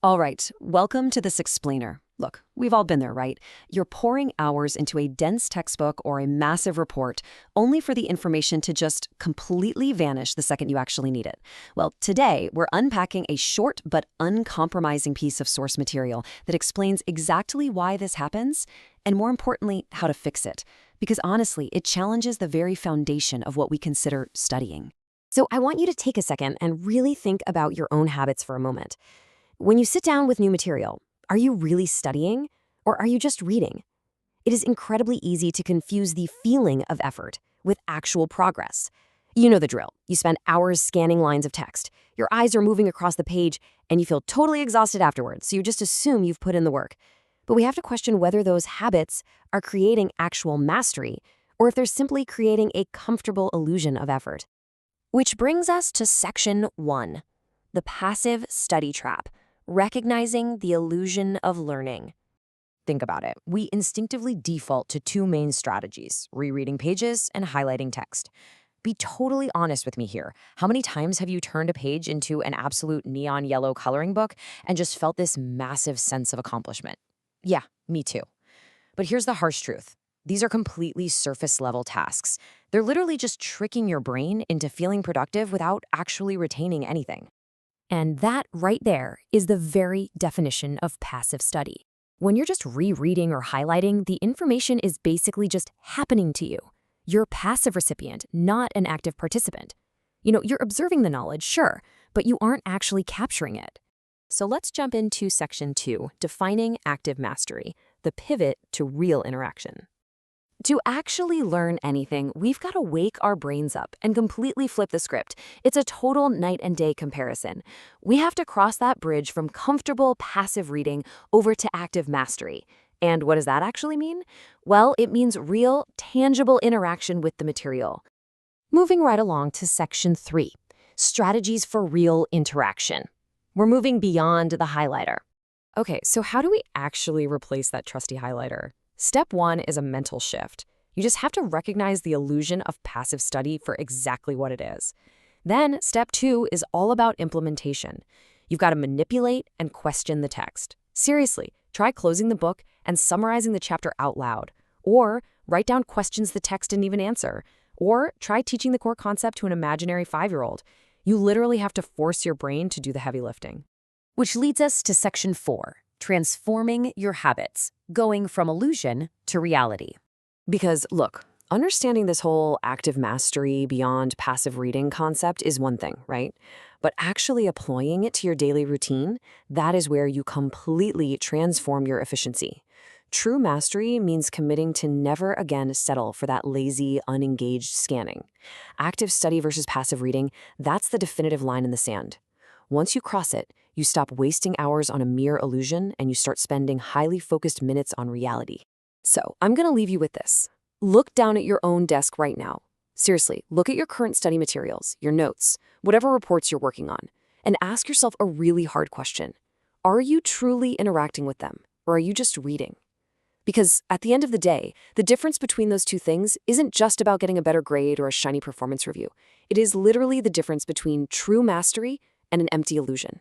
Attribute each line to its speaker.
Speaker 1: All right, welcome to this explainer. Look, we've all been there, right? You're pouring hours into a dense textbook or a massive report only for the information to just completely vanish the second you actually need it. Well, today we're unpacking a short but uncompromising piece of source material that explains exactly why this happens and, more importantly, how to fix it. Because honestly, it challenges the very foundation of what we consider studying.
Speaker 2: So I want you to take a second and really think about your own habits for a moment. When you sit down with new material, are you really studying or are you just reading? It is incredibly easy to confuse the feeling of effort with actual progress. You know the drill. You spend hours scanning lines of text. Your eyes are moving across the page and you feel totally exhausted afterwards, so you just assume you've put in the work. But we have to question whether those habits are creating actual mastery or if they're simply creating a comfortable illusion of effort. Which brings us to section 1, the passive study trap. Recognizing the illusion of learning. Think about it. We instinctively default to two main strategies, rereading pages and highlighting text. Be totally honest with me here. How many times have you turned a page into an absolute neon yellow coloring book and just felt this massive sense of accomplishment? Yeah, me too. But here's the harsh truth. These are completely surface-level tasks. They're literally just tricking your brain into feeling productive without actually retaining anything. And that right there is the very definition of passive study. When you're just rereading or highlighting, the information is basically just happening to you. You're a passive recipient, not an active participant. You're observing the knowledge, sure, but you aren't actually capturing it. So let's jump into section 2, defining active mastery, the pivot to real interaction. To actually learn anything, we've got to wake our brains up and completely flip the script. It's a total night and day comparison. We have to cross that bridge from comfortable passive reading over to active mastery. And what does that actually mean? Well, it means real, tangible interaction with the material. Moving right along to section 3, strategies for real interaction. We're moving beyond the highlighter. Okay, so how do we actually replace that trusty highlighter? Step 1 is a mental shift. You just have to recognize the illusion of passive study for exactly what it is. Then, step 2 is all about implementation. You've got to manipulate and question the text. Seriously, try closing the book and summarizing the chapter out loud. Or write down questions the text didn't even answer. Or try teaching the core concept to an imaginary 5-year-old. You literally have to force your brain to do the heavy lifting. Which leads us to section 4. Transforming your habits, going from illusion to reality. Because look, understanding this whole active mastery beyond passive reading concept is one thing, right? But actually applying it to your daily routine, that is where you completely transform your efficiency. True mastery means committing to never again settle for that lazy, unengaged scanning. Active study versus passive reading, that's the definitive line in the sand. Once you cross it, you stop wasting hours on a mere illusion and you start spending highly focused minutes on reality. So, I'm going to leave you with this. Look down at your own desk right now. Seriously, look at your current study materials, your notes, whatever reports you're working on, and ask yourself a really hard question. Are you truly interacting with them, or are you just reading? Because at the end of the day, the difference between those two things isn't just about getting a better grade or a shiny performance review. It is literally the difference between true mastery and an empty illusion.